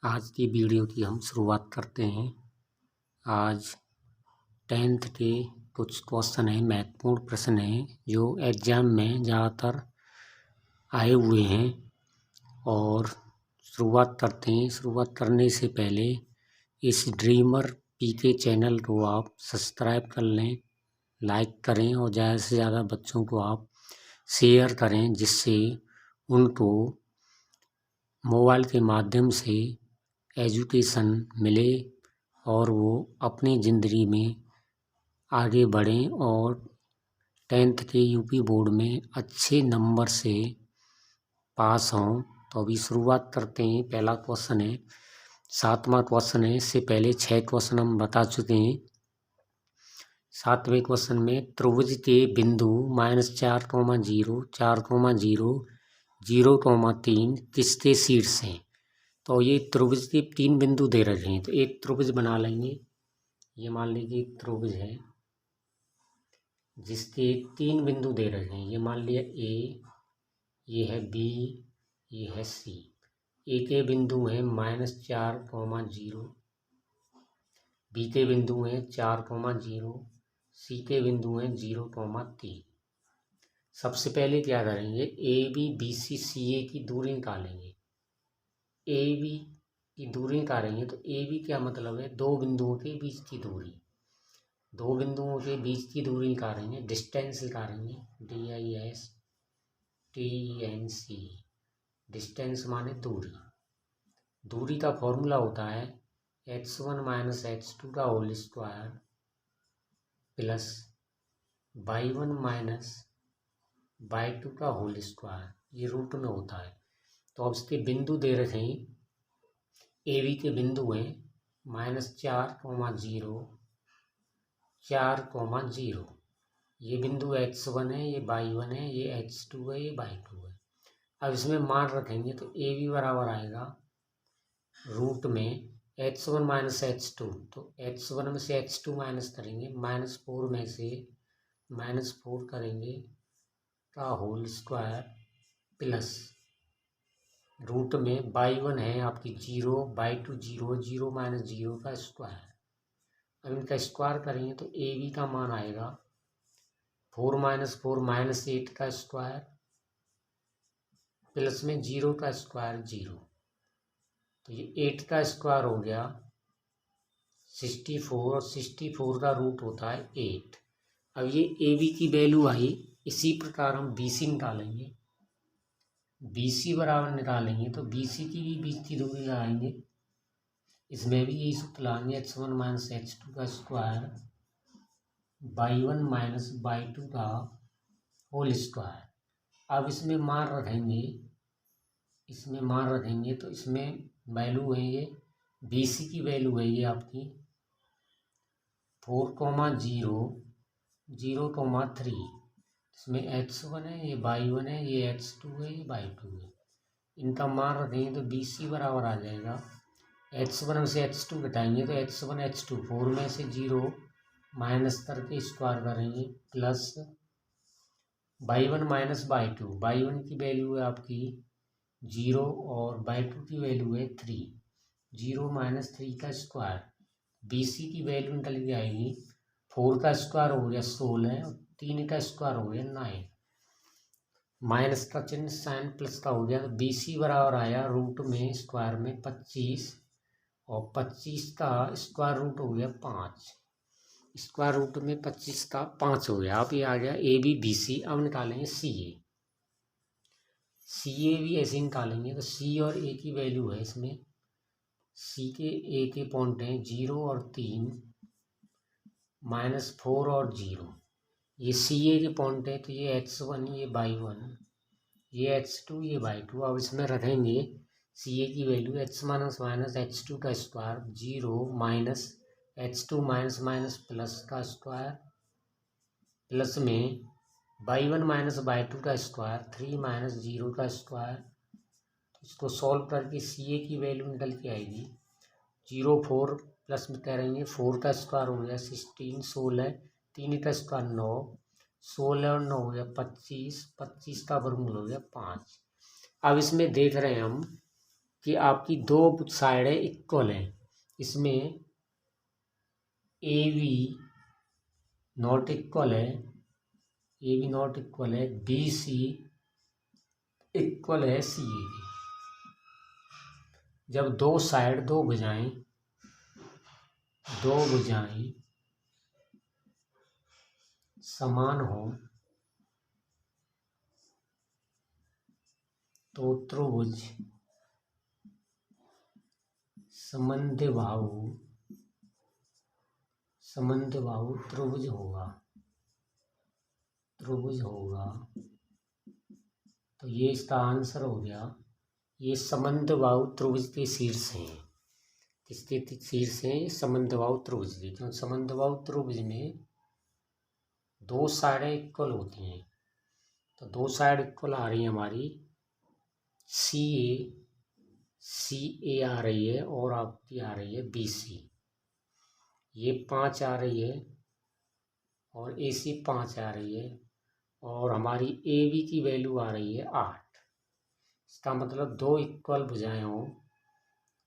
आज की वीडियो की हम शुरुआत करते हैं। आज 10th के कुछ क्वेश्चन हैं, महत्वपूर्ण प्रश्न हैं जो एग्ज़ाम में ज़्यादातर आए हुए हैं। और शुरुआत करते हैं। शुरुआत करने से पहले इस ड्रीमर पीके चैनल को आप सब्सक्राइब कर लें, लाइक करें और ज़्यादा से ज़्यादा बच्चों को आप शेयर करें, जिससे उनको मोबाइल के माध्यम से एजुकेशन मिले और वो अपनी ज़िंदगी में आगे बढ़ें और 10th के यूपी बोर्ड में अच्छे नंबर से पास हों। तो अभी शुरुआत करते हैं। पहला क्वेश्चन है, 7वां क्वेश्चन है। इससे पहले 6 क्वेश्चन हम बता चुके हैं। 7वें क्वेश्चन में त्रिभुज के बिंदु -4, 0, 4, 0, 0, 3 किसके शीर्ष हैं। तो ये त्रिभुज के 3 बिंदु दे रहे हैं, तो एक त्रिभुज बना लेंगे। ये मान लीजिए एक त्रिभुज है जिसके 3 बिंदु दे रहे हैं। ये मान लिया ए, ये है बी, ये है सी। ए के बिंदु हैं -4, 0, बी के बिंदु हैं 4, 0, सी के बिंदु हैं 0, 3। सबसे पहले क्या करेंगे, ए बी बी सी सी ए की दूरी निकालेंगे। ए बी की दूरी निकालेंगे तो ए बी क्या मतलब है, 2 बिंदुओं के बीच की दूरी। 2 बिंदुओं के बीच की दूरी निकालेंगे, डिस्टेंस निकालेंगे, DISTANC। डिस्टेंस माने दूरी। दूरी का फॉर्मूला होता है x1 - x2 का whole square plus y1 - y2 का होल स्क्वायर, ये रूट में होता है। तो अब इसके बिंदु दे रखे हैं। ए बी के बिंदु हैं -4, 0, 4, 0। ये बिंदु x1 है, ये y1 है, ये x2 है, ये y2 है। अब इसमें मान रखेंगे तो ए बी बराबर आएगा रूट में x1 - x2। तो x1 में से x2 माइनस करेंगे, -4 में से -4 करेंगे का होल स्क्वायर प्लस रूट में y1 है आपकी 0, y2 0, 0 - 0 का स्क्वायर। अब इनका स्क्वायर करेंगे तो ए बी का मान आएगा 4 - 4 -8 का स्क्वायर प्लस में 0 का स्क्वायर 0। तो ये 8 का स्क्वायर हो गया 64 और 64 का रूट होता है 8। अब ये ए बी की वैल्यू आई। इसी प्रकार हम बी सी निकालेंगे। बी सी बराबर निकालेंगे तो बी सी की भी बीच की दूरी लगाएंगे। इसमें भी यही सूत्र लगाएंगे, x1 - x2 का स्क्वायर y1 - y2 का होल स्क्वायर। अब इसमें मान रखेंगे तो इसमें वैल्यू है, ये बी सी की वैल्यू है ये आपकी 4, 0, 0, 3। इसमें x1 है, ये y1 है, ये x2 है, ये y2 है। इनका मान रखेंगे तो बी सी बराबर आ जाएगा, x1 में से x2 घटाएंगे तो x1 x2, 4 में से 0 माइनस करके स्क्वायर करेंगे प्लस y1 - y2। y1 की वैल्यू है आपकी 0 और y2 की वैल्यू है 3। 0 - 3 का स्क्वायर। बी सी की वैल्यू निकल के आएगी 4 का स्क्वायर हो गया 16 और 3 का स्क्वायर हो गया 9। माइनस का चिन्ह साइन प्लस का हो गया तो बी सी बराबर आया रूट में स्क्वायर में 25 और 25 का स्क्वायर रूट हो गया 5। स्क्वायर रूट में 25 का 5 हो गया। अब ये आ गया ए बी बी सी। अब निकालेंगे सी ए। सी ए भी ऐसे निकालेंगे तो सी और ए की वैल्यू है इसमें, सी के ए के पॉइंट हैं 0 और 3, -4 और 0। ये सी ए के पॉइंट है तो ये x1, ये y1, ये x2, ये y2। अब इसमें रखेंगे सी ए की वैल्यू x - x2 का square 0 minus x2 minus plus का स्क्वायर प्लस में y1 - y2 का स्क्वायर 3 - 0 का स्क्वायर। इसको सॉल्व करके सी ए की वैल्यू निकल के आएगी 0, 4 प्लस में करेंगे 4 का स्क्वायर हो गया 16, 16, 3 का स्क्वायर 9, 16 और 9 हो गया 25, 25 का वर्गमूल हो गया 5। अब इसमें देख रहे हैं हम कि आपकी दो साइडें इक्वल हैं, इसमें ए बी नॉट इक्वल है, ए बी नॉट इक्वल है, बी सी इक्वल है सी ए बी। जब दो साइड दो भुजाएं समान हो तो त्रिभुज समद्विबाहु त्रिभुज होगा। तो ये इसका आंसर हो गया। ये समद्विबाहु त्रिभुज के शीर्ष हैं, किसके शीर्ष हैं? समद्विबाहु त्रिभुज के। क्यों? समद्विबाहु त्रिभुज में दो साइडें इक्वल होती हैं, तो दो साइड इक्वल आ रही है हमारी, सी ए आ रही है और आपकी आ रही है बी सी। ये 5 आ रही है और ए सी 5 आ रही है, और हमारी ए बी की वैल्यू आ रही है 8। इसका मतलब दो इक्वल भुजाएं हो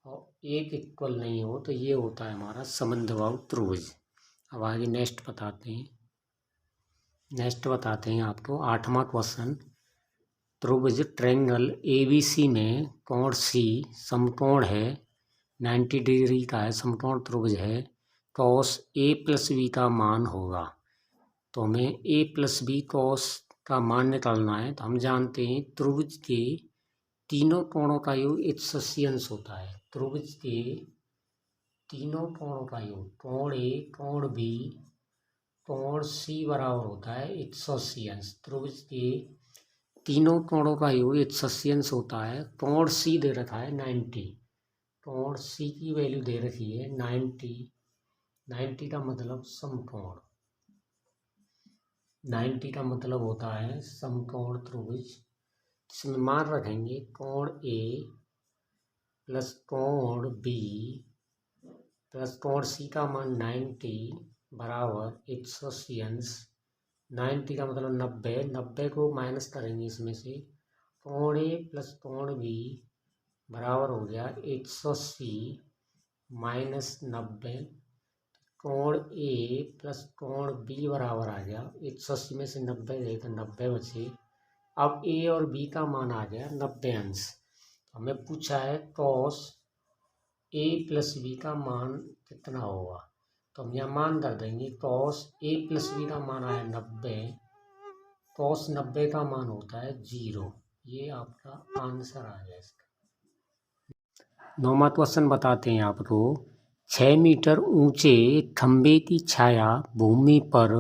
और एक इक्वल नहीं हो, तो ये होता है हमारा समद्विबाहु त्रिभुज। अब आगे नेक्स्ट बताते हैं आपको 8वां क्वेश्चन। त्रिभुज ट्रायंगल ABC में कोण C समकोण है, 90 डिग्री का है, समकोण त्रिभुज है, cos A + B का मान होगा। तो हमें A + B cos का मान निकालना है। तो हम जानते हैं त्रिभुज के तीनों कोणों का योग 180 अंश होता है। त्रिभुज के तीनों कोणों का योग, कोण A, कोण B, कोण C बराबर होता है 180 अंश। त्रिभुज के तीनों कोणों का योग 180 अंश होता है। कोण C दे रखा है 90, कोण C की वैल्यू दे रखी है 90 का मतलब समकोण, 90 का मतलब होता है समकोण त्रिभुज। इसमें मान रखेंगे कोण A प्लस कोण B प्लस कोण C का मान 90 बराबर 180 अंश। 90 का मतलब 90 को माइनस करेंगे इसमें से, कोण A प्लस कोण B बराबर हो गया 180 माइनस 90। कोण A प्लस कोण B बराबर आ गया 180 में से 90 गए तो 90 बचे। अब A और B का मान आ गया 90 अंश। हमें पूछा है cos A + B का मान कितना होगा, तो हम यहाँ मान कर देंगे। cos A + B का मान आया 90, cos 90 का मान होता है 0। ये आपका आंसर आ गया इसका। 9वां क्वेश्चन बताते हैं आपको। 6 मीटर ऊंचे खंबे की छाया भूमि पर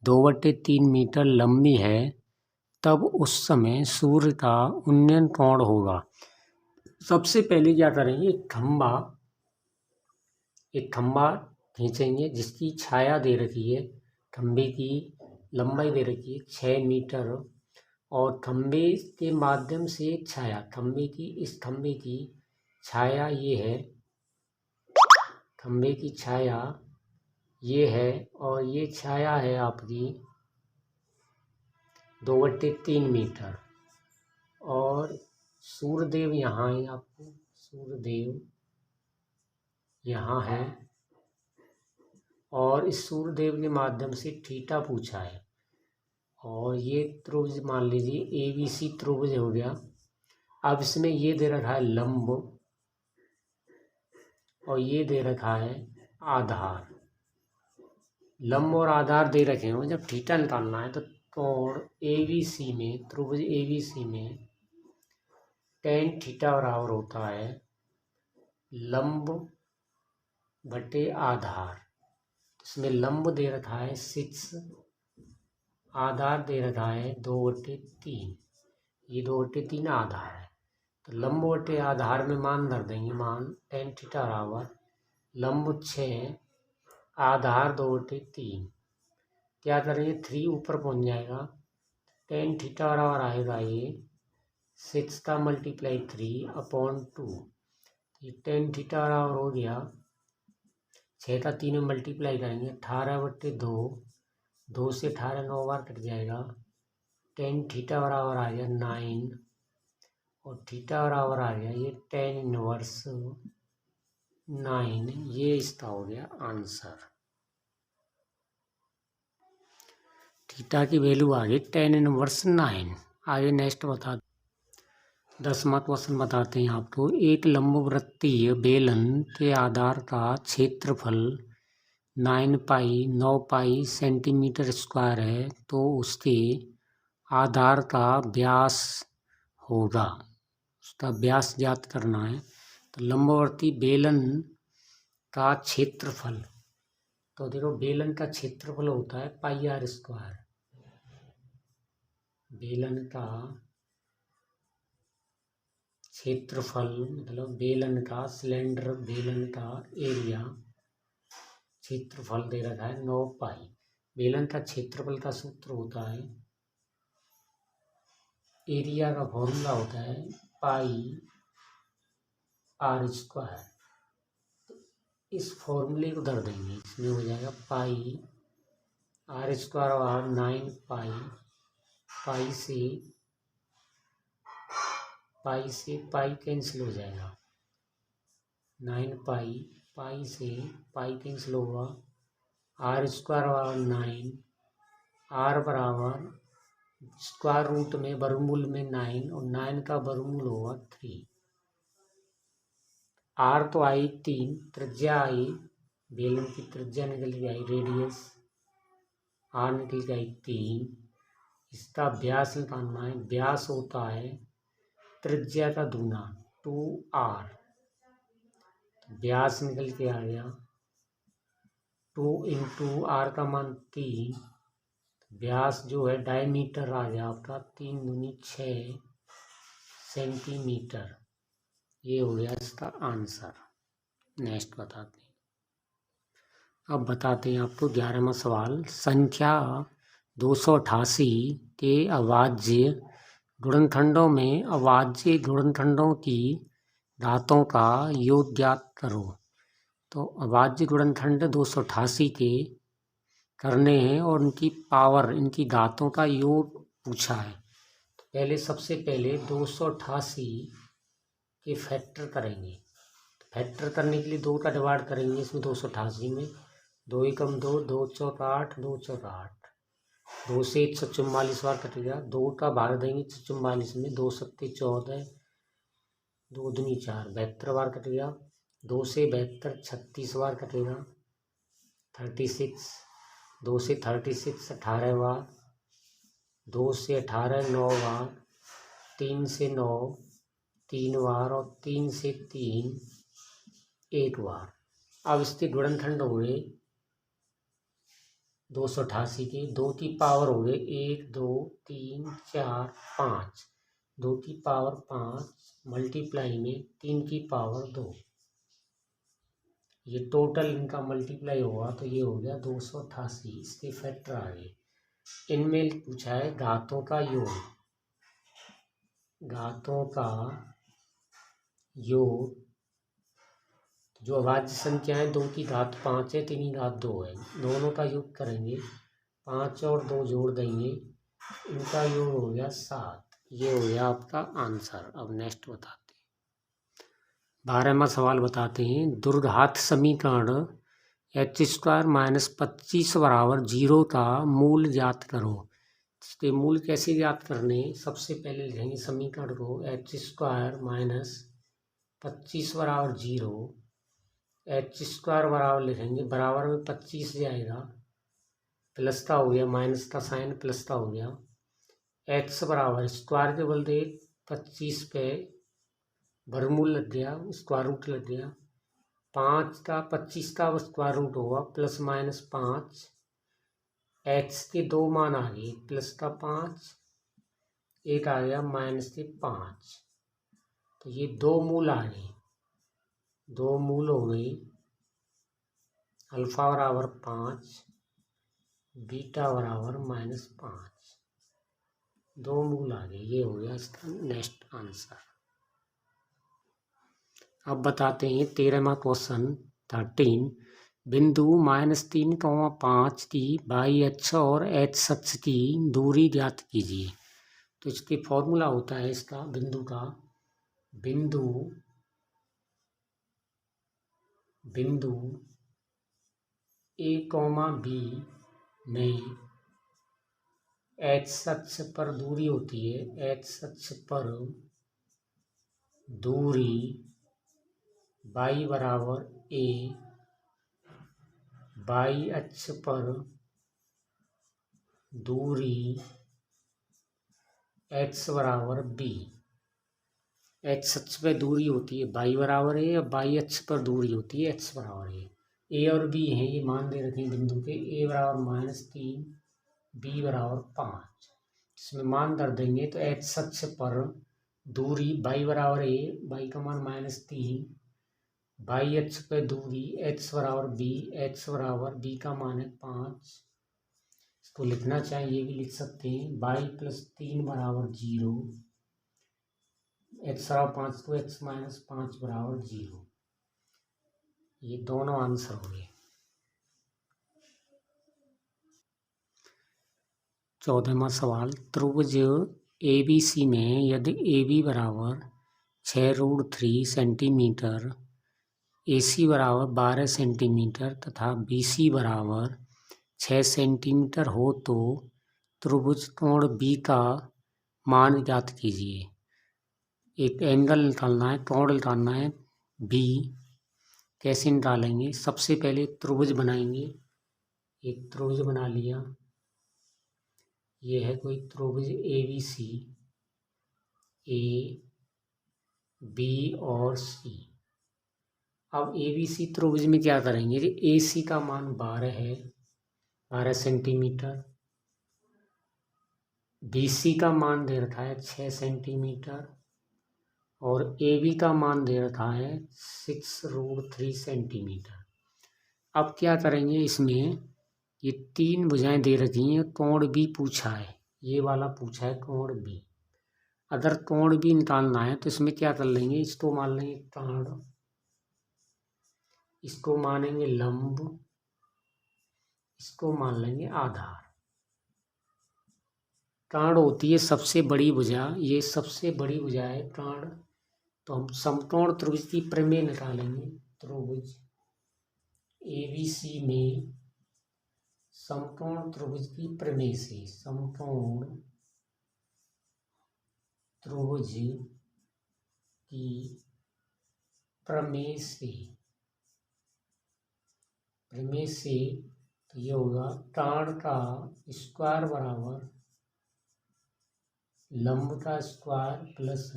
2/3 मीटर लंबी है, तब उस समय सूर्य का उन्नयन कोण होगा। सबसे पहले क्या करेंगे, एक खंबा खींचेंगे जिसकी छाया दे रखी है, खंबे की लंबाई दे रखी है 6 मीटर, और खंबे के माध्यम से एक छाया, इस खंबे की छाया ये है, खंबे की छाया ये है, और ये छाया है आपकी 2/3 मीटर। और सूर्यदेव यहाँ है, आपको सूर्यदेव यहाँ है, और इस सूर्यदेव के माध्यम से थीटा पूछा है। और ये त्रिभुज मान लीजिए ABC त्रिभुज हो गया। अब इसमें ये दे रखा है लंब और ये दे रखा है आधार। लंब और आधार दे रखे हो, जब थीटा निकालना है तो कोण ABC में, त्रिभुज ABC में tan थीटा बराबर होता है लंब बटे आधार। इसमें लंब दे रखा है 6, आधार दे रखा है 2/3, ये 2/3 आधार है। तो लंब बटे आधार में मान धर देंगे, मान tan थीटा बराबर लंब 6, आधार 2/3। क्या करेंगे, 3 ऊपर पहुंच जाएगा, tan थीटा बराबर आएगा ये 6 का मल्टीप्लाई 3/2। ये tan थीटा बराबर हो गया 6 का 3 में मल्टीप्लाई करेंगे 18/2, 2 से 18 9 बार कट जाएगा, tan थीटा बराबर आ गया 9, और थीटा बराबर आ गया ये tan इनवर्स 9, ये इसका हो गया आंसर। थीटा की वैल्यू आ गई tan इनवर्स 9। आगे नेक्स्ट बता 10वां क्वेश्चन बताते हैं आपको। एक लंबवृत्तीय बेलन के आधार का क्षेत्रफल 9 पाई सेंटीमीटर स्क्वायर है, तो उसके आधार का व्यास होगा। उसका व्यास ज्ञात करना है। तो लंबवर्ती बेलन का क्षेत्रफल, तो देखो बेलन का क्षेत्रफल होता है पाई आर स्क्वायर। बेलन का क्षेत्रफल मतलब बेलन का, सिलेंडर बेलन का एरिया, क्षेत्रफल दे रखा है 9 पाई। बेलन का क्षेत्रफल का सूत्र होता है, एरिया का फॉर्मूला होता है पाई आर स्क्वायर। इस फॉर्मूले को धर देंगे, इसमें हो जाएगा पाई आर स्क्वायर और 9 पाई। पाई से पाई कैंसिल हो जाएगा, 9 पाई से पाई कैंसिल होगा, आर स्क्वायर बराबर 9, आर बराबर स्क्वायर रूट में वर्गमूल में 9 और 9 का वर्गमूल होगा 3। आर तो आई 3, त्रिज्या आई, बेलन की त्रिज्या निकल के आई रेडियस, आर निकल के आई 3। इसका व्यास निकालना है, व्यास होता है त्रिज्या का दूना 2r। व्यास निकल के आ गया 2 इंटू आर का मान 3। व्यास जो है डायमीटर आ गया आपका 3 दूनी 6 सेंटीमीटर। ये हो गया इसका आंसर। नेक्स्ट बताते हैं। अब बताते हैं आपको 11वां सवाल। संख्या 288 के अभाज्य गुणनखंडों में अभाज्य गुणनखंडों की घातों का योग ज्ञात करो। तो अभाज्य गुणनखंड 288 के करने हैं और उनकी पावर, इनकी घातों का योग पूछा है। तो पहले सबसे पहले 288 के फैक्टर करेंगे। तो फैक्टर करने के लिए 2 का डिवाइड करेंगे इसमें 288 में। 2 एकम 2, 2 चौक 8, 2 चौक 8, 2 से 144 बार कटेगा। 2 का भाग देंगे 144 में, 2 सत्ते 14, 2 दूनी 4, 72 बार कटेगा। 2 से 72 36 बार कटेगा, 36। 2 से 36 18 बार, 2 से 18 9 बार, 3 से 9 3 बार और 3 से 3 1 बार। अब इसके गुणनखंड हो गए 288 के, 2 की पावर हो गए 1 2 3 4 5, 2 की पावर 5 मल्टीप्लाई में 3 की पावर 2। ये टोटल इनका मल्टीप्लाई होगा तो ये हो गया 288। इसके फैक्टर आ गए। इनमें पूछा है घातों का योग। घातों का योग, जो अभाज्य संख्या है 2 की घात 5 है, 3 की घात 2 है, दोनों का योग करेंगे। 5 और 2 जोड़ देंगे, इनका योग हो गया 7। ये हो गया आपका आंसर। अब नेक्स्ट बताते हैं। 12वां सवाल बताते हैं। द्विघात समीकरण h² - 25 बराबर 0 का मूल ज्ञात करो। इसके मूल कैसे ज्ञात करने? सबसे पहले लिखेंगे समीकरण को h² - 25 बराबर 0। h² बराबर लिखेंगे, बराबर में 25 जाएगा, प्लस का हो गया, माइनस का साइन प्लस का हो गया। x बराबर स्क्वायर के बदले 25 पे वर्गमूल लग गया, स्क्वायर रूट लग गया। 5 का 25 का स्क्वायर रूट होगा प्लस माइनस 5। x के 2 मान आ गए, प्लस का 5, एक आ गया माइनस के 5। तो ये 2 मूल आ गए, 2 मूल हो गई। अल्फा बराबर 5, बीटा बराबर -5, 2 मूल आ गए। ये हो गया इसका नेक्स्ट आंसर। अब बताते हैं 13वां क्वेश्चन 13। बिंदु -3,5 की बाई अक्ष और x अक्ष की दूरी ज्ञात कीजिए। तो इसके फॉर्मूला होता है इसका बिंदु का बिंदु ए कॉमा बी में एक्स अक्ष पर दूरी होती है, एक्स अक्ष पर दूरी y बराबर a, y अक्ष पर दूरी x बराबर b। एक्स अक्ष पर दूरी होती है y बराबर है और y अक्ष पर दूरी होती है x बराबर है। a और b हैं, ये मान दे रखे हैं बिंदु के। a बराबर -3, b बराबर 5। इसमें मान धर देंगे तो एक्स अक्ष पर दूरी y बराबर a, y का मान -3, y अक्ष पर दूरी x बराबर b, x बराबर b का मान है 5। इसको लिखना चाहिए, भी लिख सकते हैं y + 3 बराबर 0, x बराबर 5 तो x - 5 बराबर 0। ये दोनों आंसर हो गए। 14वां सवाल, त्रिभुज ABC में यदि AB बराबर 6√3 सेंटीमीटर, AC बराबर 12 सेंटीमीटर तथा BC बराबर 6 सेंटीमीटर हो तो त्रिभुज कोण B का मान ज्ञात कीजिए। एक एंगल निकालना है, कोण निकालना है B। कैसे निकालेंगे? सबसे पहले त्रिभुज बनाएंगे। एक त्रिभुज बना लिया, ये है कोई त्रिभुज ABC, A, B और C। अब ABC त्रिभुज में क्या करेंगे? AC का मान 12 है, 12 सेंटीमीटर। BC का मान दे रखा है 6 सेंटीमीटर और AB का मान दे रखा है 6√3 सेंटीमीटर। अब क्या करेंगे? इसमें ये 3 भुजाएं दे रखी हैं, कोण B पूछा है, ये वाला पूछा है कोण B। अगर कोण B निकालना है तो इसमें क्या कर लेंगे? इसको मान लेंगे कांड, इसको मानेंगे लंब, इसको मान लेंगे आधार। कांड होती है सबसे बड़ी भुजा, ये सबसे बड़ी भुजा है कांड। तो हम समकोण त्रिभुज की प्रमेय निकालेंगे। त्रिभुज ABC में समकोण त्रिभुज की प्रमेय से, समकोण त्रिभुज की प्रमेय से तो ये होगा कांड का स्क्वायर बराबर लंब का स्क्वायर प्लस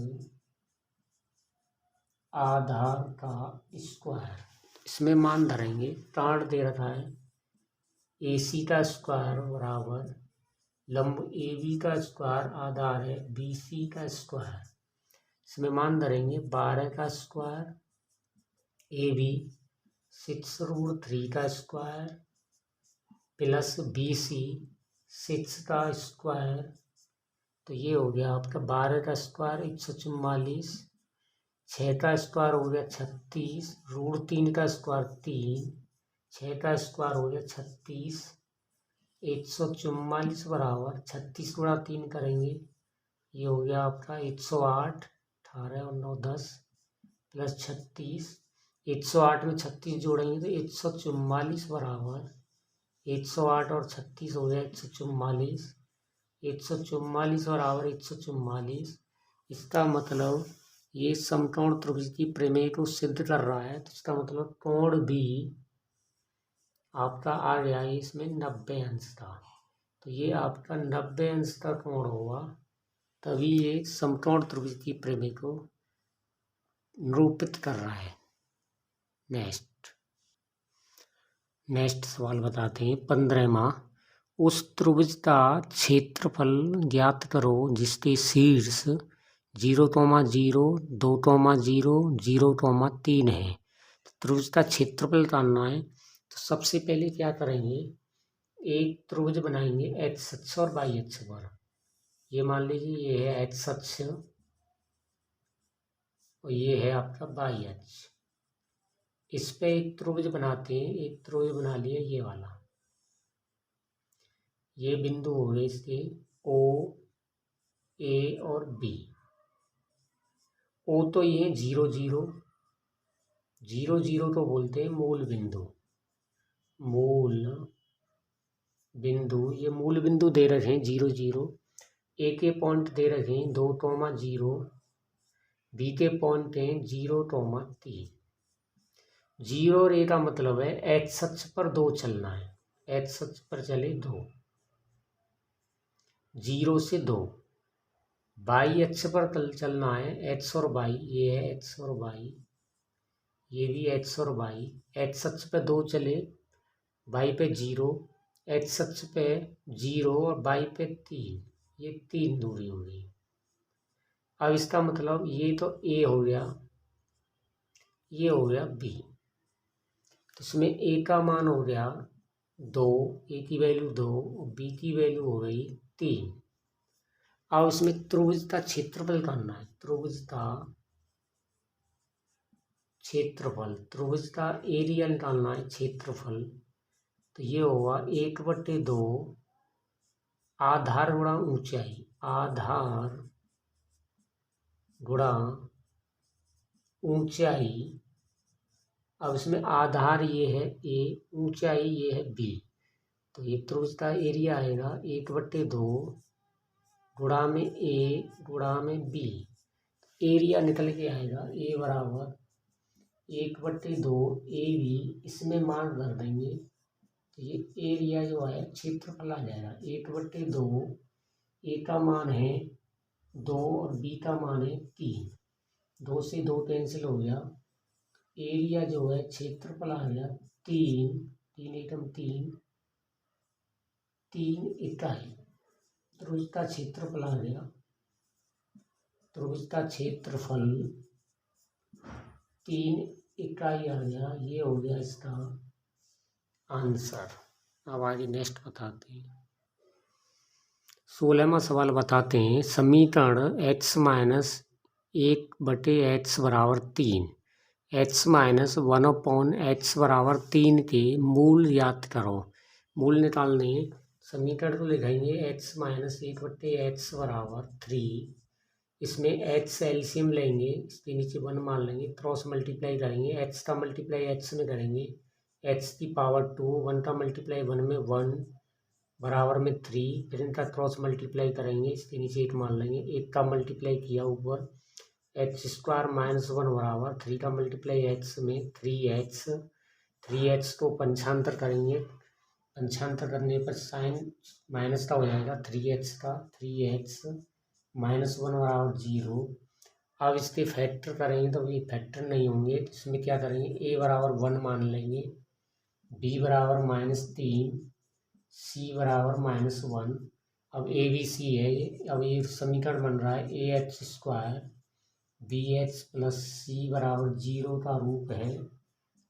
आधार का स्क्वायर। इसमें मान धरेंगे, कांड दे रखा है AC का स्क्वायर बराबर लंब AB का स्क्वायर, आधार है BC का स्क्वायर। इसमें मान धरेंगे 12 का स्क्वायर, AB 6√3 का स्क्वायर प्लस BC 6 का स्क्वायर। तो ये हो गया आपका 12 का स्क्वायर 144, 6 का स्क्वायर हो गया 36, √3 का स्क्वायर 3, 6 का स्क्वायर हो गया 36, 144 बराबर 36 गुणा 3 करेंगे, ये हो गया आपका 108, 18 और 9 10 प्लस 36, 108 में 36 जोड़ेंगे तो 144 बराबर 108 और 36 हो गया 144, 144 बराबर 144। इसका मतलब ये समकोण त्रिभुज की प्रमेय को सिद्ध कर रहा है। तो इसका मतलब कोण B आपका आ गया है इसमें 90 अंश का। तो ये आपका 90 अंश का कोण होगा, तभी ये समकोण त्रिभुज की प्रमेय को निरूपित कर रहा है। नेक्स्ट सवाल बताते हैं 15वां, उस त्रिभुज का क्षेत्रफल ज्ञात करो जिसके शीर्ष 0,0, 2,0, 0,3 है। त्रिभुज का क्षेत्रफल जानना है तो सबसे पहले क्या करेंगे? एक त्रिभुज बनाएंगे एक्स अक्ष और वाई अक्ष पर। ये मान लीजिए ये है एक्स अक्ष और ये है आपका वाई अक्ष। इस पे एक त्रिभुज बनाते हैं, एक त्रिभुज बना लिया ये वाला। ये बिंदु हो गए इसके O, A और B। ओ तो ये 0 0 0 0 तो बोलते हैं मूल बिंदु। मूल बिंदु, ये मूल बिंदु दे रखे हैं 0 0, ए के पॉइंट दे रखे हैं 2, 0, बी के पॉइंट हैं 0, 3। 0 और ए का मतलब है एक्स अक्ष पर 2 चलना है, एक्स अक्ष पर चले 2, 0 से 2। वाई अक्ष पर चलना है, एक्स और वाई, ये है एक्स और वाई, ये भी एक्स और वाई। एक्स अक्ष पे 2 चले, वाई पे 0, एक्स अक्ष पे 0 और वाई पे 3, ये 3 दूरी हो गई। अब इसका मतलब ये तो ए हो गया, ये हो गया बी, तो इसमें ए का मान हो गया 2, ए की वैल्यू 2, बी की वैल्यू हो गई 3। अब इसमें त्रिभुजता क्षेत्रफल करना है, त्रिभुजता क्षेत्रफल, त्रिभुजता एरिया निकालना है, क्षेत्रफल। तो ये होगा 1/2 आधार गुणा ऊंचाई, आधार गुणा ऊंचाई। अब इसमें आधार ये है ए, ऊंचाई ये है बी, तो ये त्रिभुजता एरिया आएगा 1/2 गुणा में ए गुणा में बी। एरिया निकल के आएगा ए बराबर 1/2 ए बी, इसमें मान भर देंगे तो ये एरिया जो है क्षेत्रफल आ जाएगा 1/2। ए का मान है 2 और बी का मान है 3, 2 से 2 कैंसिल हो गया, एरिया जो है क्षेत्रफल आ गया 3, 3 एकम 3, 3 इकाई। त्रिभुजता क्षेत्रफल आ गया, त्रिभुजता क्षेत्रफल 3 इकाई आ गया, ये हो गया इसका आंसर। अब आगे नेक्स्ट बताते हैं। 16वां सवाल बताते हैं, समीकरण x माइनस 1/x बराबर 3, x माइनस 1/x बराबर 3 के मूल ज्ञात करो। मूल निकालने, समीकरण को लिखेंगे x माइनस 1/x बराबर 3, इसमें x एलसीएम लेंगे, इसके नीचे 1 मान लेंगे, क्रॉस मल्टीप्लाई करेंगे, x का मल्टीप्लाई x में करेंगे, x की पावर 2, 1 का मल्टीप्लाई 1 में 1 बराबर में 3, फिर इनका क्रॉस मल्टीप्लाई करेंगे, इसके नीचे 1 मान लेंगे, 1 का मल्टीप्लाई किया ऊपर x² माइनस 1 बराबर 3 का मल्टीप्लाई x में 3x, 3x को पंचांतर करेंगे, पंचांतर करने पर साइन माइनस का हो जाएगा 3x का, 3x माइनस 1 बराबर 0। अब इसके फैक्टर करेंगे तो ये फैक्टर नहीं होंगे, इसमें क्या करेंगे, a बराबर 1 मान लेंगे, b बराबर -3, c बराबर -1। अब a b c है ये, अब ये समीकरण बन रहा है ax² bx प्लस c बराबर 0 का रूप है।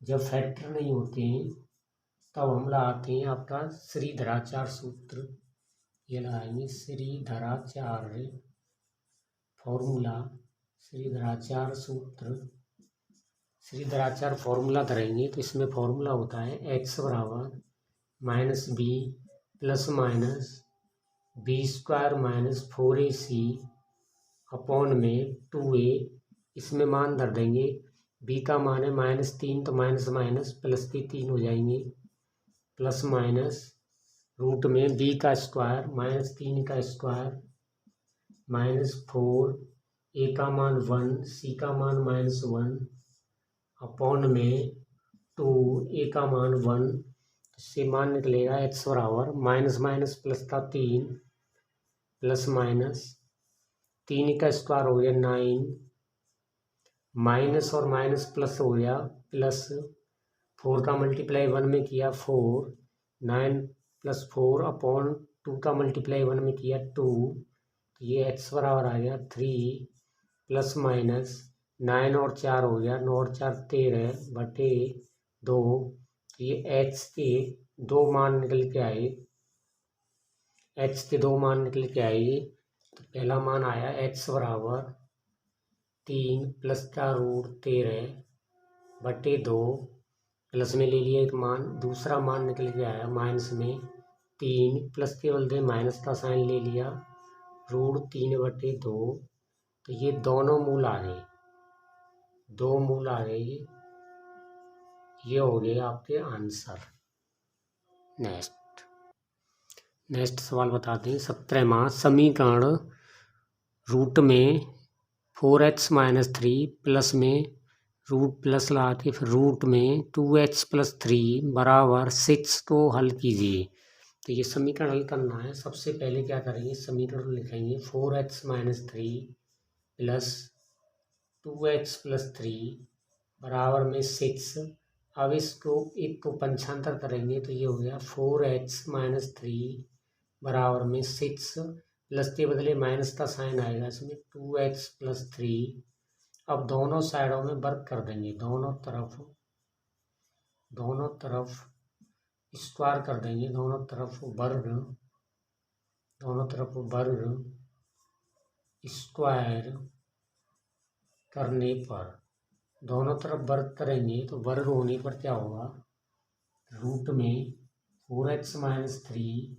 जब फैक्टर नहीं होते हैं तब हम लगाते हैं आपका श्रीधराचार्य सूत्र, ये लगाएंगे श्रीधराचार्य फॉर्मूला, श्रीधराचार्य सूत्र, श्रीधराचार्य फॉर्मूला धरेंगे तो इसमें फॉर्मूला होता है x बराबर -b plus minus b² minus 4ac upon में 2a, इसमें मान धर देंगे, b का मान है -3 तो माइनस माइनस प्लस के 3 हो जाएंगे, प्लस माइनस रूट में b का स्क्वायर -3 का स्क्वायर -4, a का मान 1, c का मान -1 अपॉन में 2, a का मान 1, इससे मान निकलेगा x बराबर माइनस माइनस प्लस का 3 प्लस माइनस 3 का स्क्वायर हो गया 9, माइनस और माइनस प्लस हो गया प्लस, 4 का मल्टीप्लाई 1 में किया 4, 9 प्लस 4 अपॉन 2 का मल्टीप्लाई 1 में किया 2, तो ये x बराबर आ गया 3 प्लस माइनस 9 और 4 हो गया, 9 और 4 13/2, तो ये x के 2 मान निकल के आए, x के 2 मान निकल के आए। तो पहला मान आया x बराबर 3 प्लस का रूट 13/2, प्लस में ले लिया एक मान, दूसरा मान निकल के आया माइनस में 3 प्लस के बदले माइनस का साइन ले लिया, रूट 3/2, तो ये दोनों मूल आ गए। 2 मूल आ गए। ये हो गए आपके आंसर। नेक्स्ट सवाल बताते हैं। 17वां समीकरण रूट में 4x-3 प्लस में रूट प्लस ला के फिर रूट में 2x+3 बराबर 6 को हल कीजिए। तो ये समीकरण हल करना है। सबसे पहले क्या करेंगे, समीकरण लिखेंगे 4x-3 प्लस 2x+3 बराबर में 6। अब इसको एक को पंचांतर करेंगे तो ये हो गया 4x-3 बराबर में 6 प्लस के बदले माइनस का साइन आएगा इसमें 2x+3। अब दोनों साइडों में वर्ग कर देंगे, दोनों तरफ स्क्वायर कर देंगे, दोनों तरफ वर्ग स्क्वायर करने पर दोनों तरफ वर्ग करेंगे तो वर्ग होने पर क्या होगा, रूट में 4x-3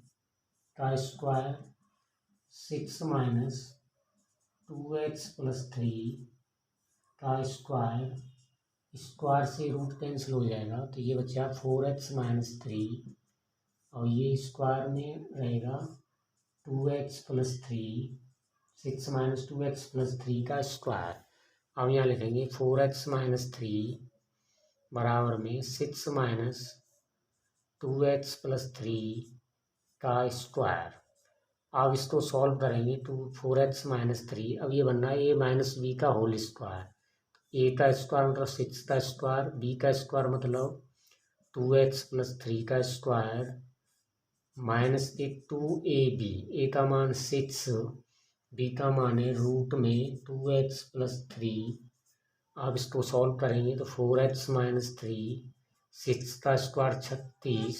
का स्क्वायर 6 माइनस 2x+3 का स्क्वायर से रूट कैंसिल हो जाएगा तो ये बचा 4x-3 और ये स्क्वायर में रहेगा 2x+3 6 माइनस 2x+3 का स्क्वायर। अब यहाँ लिखेंगे 4x-3 बराबर में 6 माइनस 2x+3 का स्क्वायर। अब इसको सॉल्व करेंगे तो 4x-3, अब ये बनना है a माइनस बी का होल स्क्वायर। a का स्क्वायर मतलब 6 का स्क्वायर, b का स्क्वायर मतलब 2x+3 का स्क्वायर माइनस के 2ab, a का मान 6, b का मान है रूट में 2x+3। अब इसको सॉल्व करेंगे तो 4x-3 6 का स्क्वायर 36,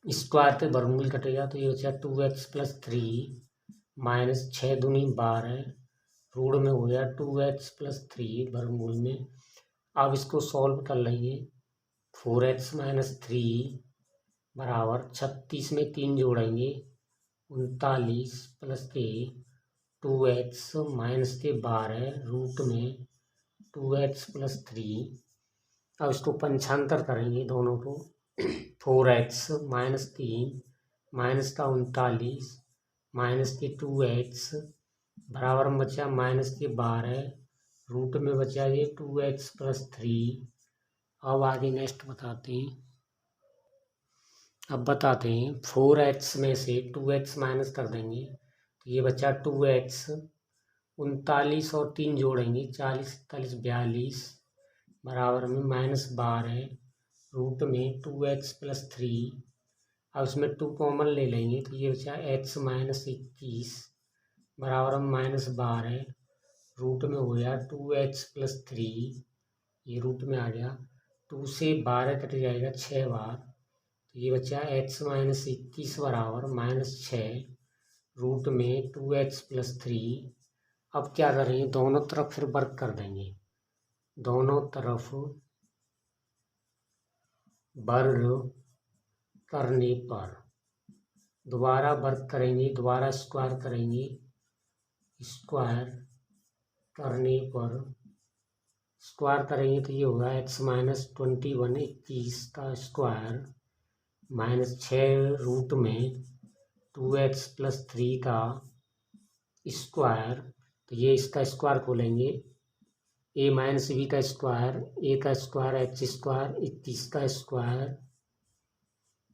स्क्वायर पे वर्गमूल कटेगा तो ये बचा 2x+3 माइनस 6 दूनी 12 रूट में हो गया 2x+3 वर्गमूल में। अब इसको सॉल्व कर लेंगे 4x-3 बराबर 36 में 3 जोड़ेंगे 39 प्लस के 2x माइनस के 12 रूट में 2x+3। अब इसको पंचांतर करेंगे दोनों को 4x माइनस 3 माइनस का 39 माइनस के 2x बराबर में बचा माइनस के 12 रूट में बचा ये 2x+3। अब आगे नेक्स्ट बताते हैं। अब बताते हैं 4x में से 2x माइनस कर देंगे तो ये बचा 2x, 39 और 3 जोड़ेंगे 40 41 42 बराबर में माइनस 12 रूट में 2x+3। अब इसमें 2 कॉमन ले लेंगे तो ये बचा x माइनस 21 बराबर में माइनस 12 रूट में हो गया 2x+3। ये रूट में आ गया, 2 से 12 कट जाएगा 6 बार तो ये बचा x माइनस 21 बराबर माइनस 6 रूट में 2x+3। अब क्या करेंगे, दोनों तरफ फिर वर्ग कर देंगे, दोनों तरफ वर्ग करने पर दोबारा वर्ग करेंगे, दोबारा स्क्वायर करेंगे, स्क्वायर करने पर स्क्वायर करेंगे तो ये होगा x माइनस 21 21 का स्क्वायर माइनस 6 रूट में 2x+3 का स्क्वायर। तो ये इसका स्क्वायर खोलेंगे, a माइनस बी का स्क्वायर, a का स्क्वायर h स्क्वायर 21 का स्क्वायर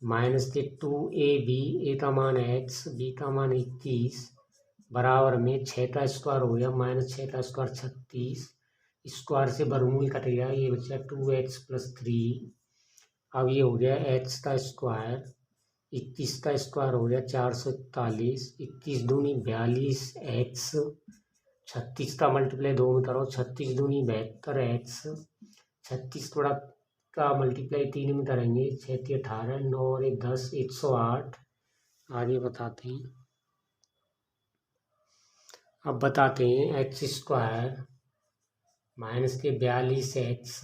माइनस के 2ab, a का मान x b का मान 21 बराबर में 6 का स्क्वायर हो गया माइनस 6 का स्क्वायर 36, स्क्वायर से वर्गमूल कटेगा ये बचा 2x+3। अब ये हो गया x का स्क्वायर, 21 का स्क्वायर हो गया 441, 21 दूनी 42 x, 36 का मल्टीप्लाई 2 में करो 36 दूनी 72 x, 36 थोड़ा का मल्टीप्लाई 3 में करेंगे 6 18 9 और 10 108। आगे बताते हैं। अब बताते हैं एक्स स्क्वायर माइनस के 42 x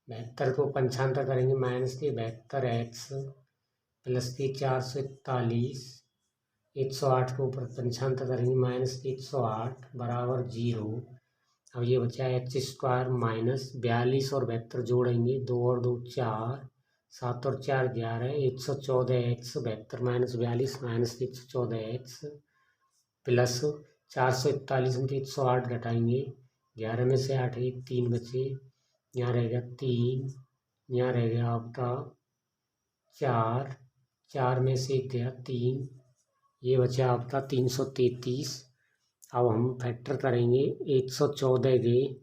72 को पंचांतर करेंगे माइनस के 72 x प्लस के 441 108 को ऊपर पंचांतर करेंगे माइनस के 108 बराबर 0। अब ये बचा एच स्क्वायर माइनस 42 और 72 जोड़ेंगे, 2 और 2 4, 7 और 4 11, 114x 72 minus 42 minus 114x plus 441 में 108 घटाएंगे, 11 में से 8 एक 3 बचे, यहाँ रहेगा 3, यहाँ रह गया आपका 4, 4 में से 1 गया 3, ये बचा आपका 333। अब हम फैक्टर करेंगे 114 के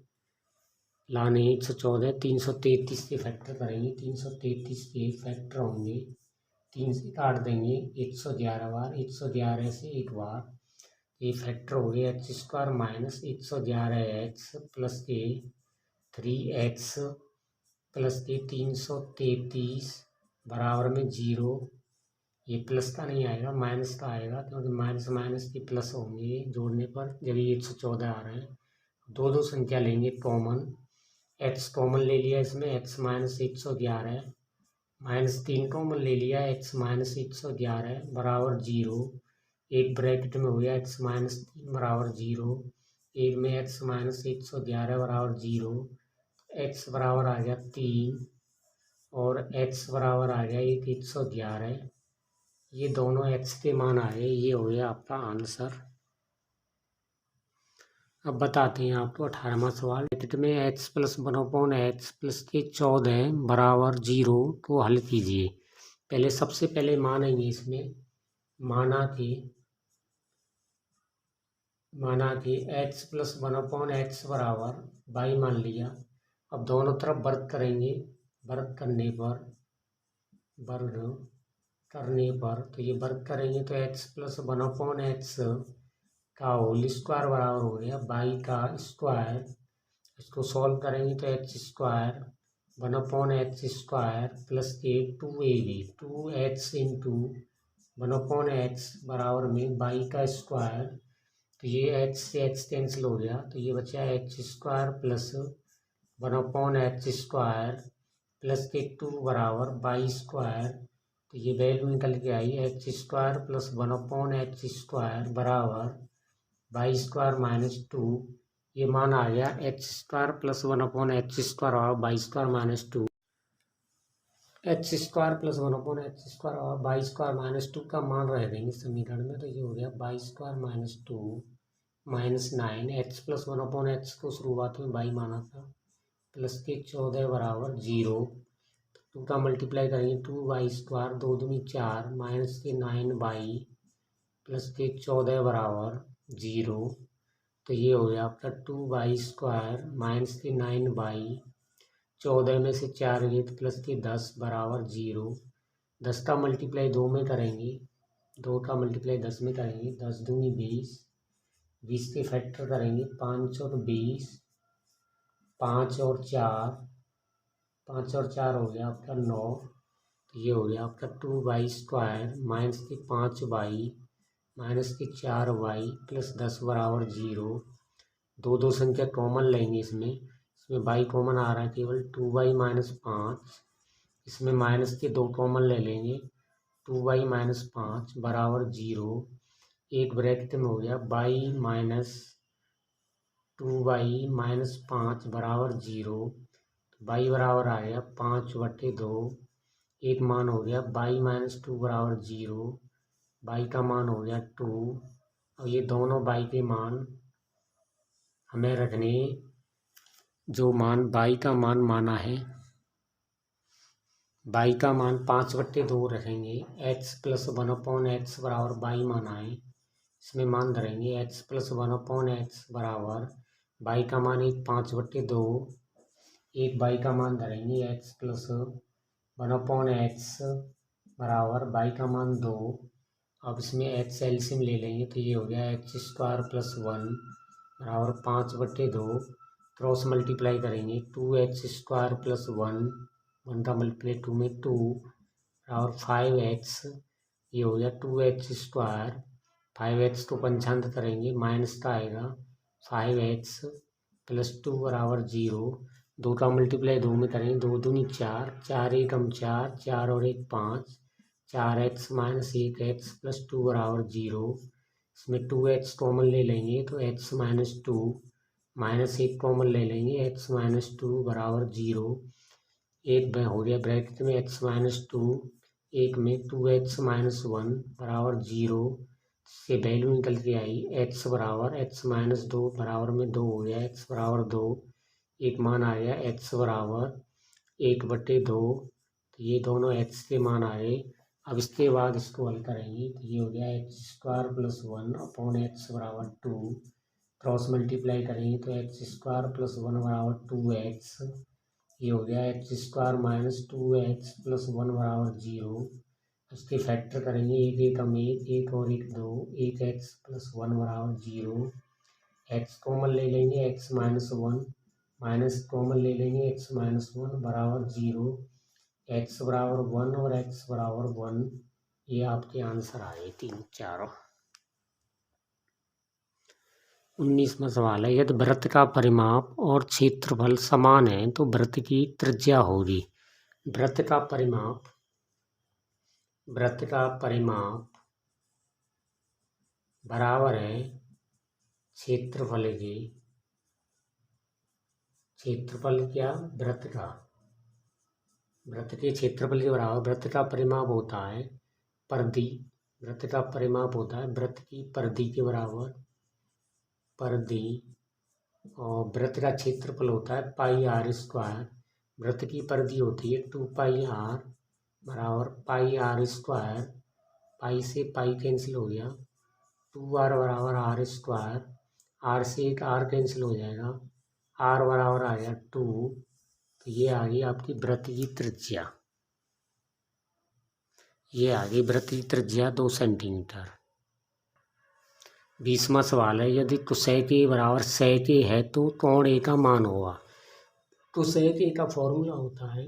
लाने 114 333 के फैक्टर करेंगे, 333 के फैक्टर होंगे, 3 से काट देंगे 111 बार, 111 से एक बार, ये फैक्टर हो गया H square minus 111x plus के 3x प्लस के 333 बराबर में 0। ये प्लस का नहीं आएगा, माइनस का आएगा, क्योंकि माइनस माइनस के प्लस होंगे जोड़ने पर जब ये 114 आ रहे हैं। दो दो संख्या लेंगे कॉमन, एक्स कॉमन ले लिया इसमें, एक्स माइनस 111 माइनस 3 कॉमन ले लिया, एक्स माइनस 111 बराबर 0। एक ब्रैकेट में हो गया एक्स माइनस 3 बराबर 0, एक में एक्स माइनस 111 बराबर 0, एक्स बराबर आ गया 3 और एक्स बराबर आ गया 111। ये दोनों एक्स के मान आए, ये हो गया आपका आंसर। अब बताते हैं आपको 18वां सवाल। ब्रैकेट में एक्स प्लस 1/x प्लस के 14 बराबर 0 को हल कीजिए। पहले सबसे पहले मानेंगे इसमें, माना कि एक्स प्लस 1/x बराबर बाई मान लिया। अब दोनों तरफ वर्ग करेंगे, वर्ग करने पर तो ये वर्ग करेंगे तो एक्स प्लस 1/x का होल स्क्वायर बराबर हो गया बाई का स्क्वायर। इसको सॉल्व करेंगे तो x square 1/x square plus के 2ab 2x इंटू 1/x बराबर में बाई का स्क्वायर। तो ये एक्स से एक्स कैंसिल हो गया, तो ये बचा x square plus 1/x square plus के 2 बराबर बाई स्क्वायर। तो ये वैल्यू निकल के आई X square plus 1/x square बराबर बाई स्क्वायर माइनस 2। ये मान आ गया X square plus 1/x square और Y square minus 2। X square plus 1/x square और बाई स्क्वायर माइनस 2 का मान रह देंगे समीकरण में, तो ये हो गया by square minus 2 minus 9। X plus 1/x को शुरुआत में बाई माना था, प्लस के 14 बराबर 0। 2 का मल्टीप्लाई करेंगे 2 स्क्वायर 2 दूनी 4 माइनस के 9 प्लस के 14 बराबर 0। तो ये हो गया आपका 2 स्क्वायर माइनस के 9 14 में से 4 गए तो प्लस के 10 बराबर 0। 10 का मल्टीप्लाई 2 में करेंगे, 2 का मल्टीप्लाई 10 में करेंगे, 10 दूनी 20, 20 के फैक्टर करेंगे 5 और 20, 5 और 4, 5 और 4 हो गया आपका 9। तो ये हो गया आपका 2 स्क्वायर माइनस के 5 माइनस के 4 प्लस 10 बराबर 0। दो दो संख्या कॉमन लेंगे इसमें बाई कॉमन आ रहा है केवल 2 माइनस 5, इसमें माइनस के 2 कॉमन ले लेंगे 2 माइनस 5 बराबर 0। एक ब्रैकेट में हो गया बाई माइनस 2 माइनस 5 बराबर 0। बाई बराबर आ गया 5/2। एक मान हो गया बाई माइनस 2 बराबर 0, बाई का मान हो गया 2। और ये दोनों बाई के मान हमें रखने, जो मान बाई का मान माना है, बाई का मान 5/2 रखेंगे। एक्स प्लस 1/x बराबर बाई माना है, इसमें मान धरेंगे एक्स प्लस 1/x बराबर बाई का मान 5/2, एक बाई का मान धरेंगे एक्स प्लस 1/x बराबर बाई का मान 2। अब इसमें एक्स एलसीएम ले लेंगे तो ये हो गया एक्स स्क्वायर प्लस 1 बराबर 5/2। क्रॉस मल्टीप्लाई करेंगे 2x स्क्वायर प्लस 1 का मल्टीप्लाई 2 में 2 बराबर 5x। ये हो गया 2x स्क्वायर, 5x को पंचांत करेंगे माइनस का आएगा 5x प्लस 2 बराबर 0। 2 का मल्टीप्लाई 2 में करेंगे, 2 दूनी 4, 4 एकम 4, 4 और 1 5, 4x माइनस 1x प्लस 2 बराबर 0। इसमें 2x कॉमन ले लेंगे तो x माइनस 2 माइनस एक कॉमन ले लेंगे, एक्स माइनस टू बराबर 0। एक हो गया ब्रैकेट में एक्स माइनस टू, एक में 2x माइनस 1 बराबर 0 से वैल्यू निकल के आई एक्स बराबर एक्स माइनस 2 बराबर में 2 हो गया, एक्स बराबर 2। एक मान आ गया एक्स बराबर 1/2, तो ये दोनों एक्स के मान आ गए। अब इसके बाद इसको हल करेंगे तो ये हो गया x² + 1 अपॉन एक्स बराबर 2। क्रॉस मल्टीप्लाई करेंगे तो x² + 1 बराबर 2x। ये हो गया x² माइनस 2x + 1 बराबर 0। इसके फैक्टर करेंगे, एक एकम एक और एक 2, 1x + 1 बराबर 0। x कॉमन ले लेंगे, x माइनस 1 माइनस कॉमन ले लेंगे, x माइनस 1 बराबर 0। x बराबर 1 और x बराबर 1, ये आपके आंसर आए 3 चारों। 19वां सवाल है, यदि वृत्त का परिमाप और क्षेत्रफल समान है तो वृत्त की त्रिज्या होगी। वृत्त का परिमाप बराबर है क्षेत्रफल के, क्षेत्रफल क्या, वृत्त के क्षेत्रफल के बराबर। वृत्त का परिमाप होता है परिधि, वृत्त का परिमाप होता है वृत्त की परिधि के बराबर, परिधि। और वृत्त का क्षेत्रफल होता है πr²। वृत्त की परिधि होती है 2πr बराबर πr²। पाई से पाई कैंसिल हो गया, 2r बराबर r²। r से एक r कैंसिल हो जाएगा, r बराबर आ गया 2। तो ये आ गई आपकी वृत्त की त्रिज्या, ये आ गई वृत्त की त्रिज्या 2 सेंटीमीटर। 20वां सवाल है, यदि cosec A बराबर sec A है तो कोण A का मान होगा। cosec A का फॉर्मूला होता है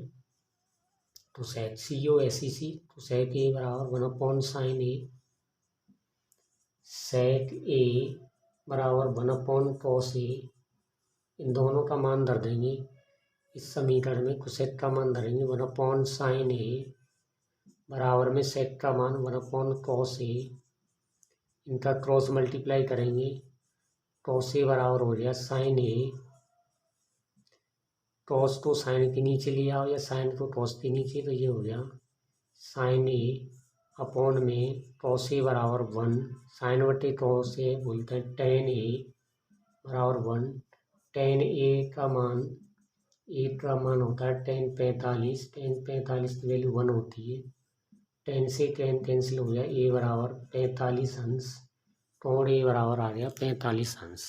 cosec COSEC, cosec A बराबर 1/sin A, sec A बराबर 1/cos A। इन दोनों का मान धर देंगे इस समीकरण में, cosec का मान धरेंगे 1/sin A बराबर में sec का मान 1/cos A। इनका क्रॉस मल्टीप्लाई करेंगे, cos A बराबर हो गया sin A। cos को sin के नीचे लिया हो या sin को cos के नीचे, तो ये हो गया sin A अपॉन में cos A बराबर 1। sin/cos A बोलते हैं tan A बराबर 1। tan A का मान, A का मान होता है tan 45, tan 45 की वैल्यू 1 होती है। tan से tan कैंसिल हो गया, A बराबर 45 अंश, कोण A बराबर आ गया 45 अंश।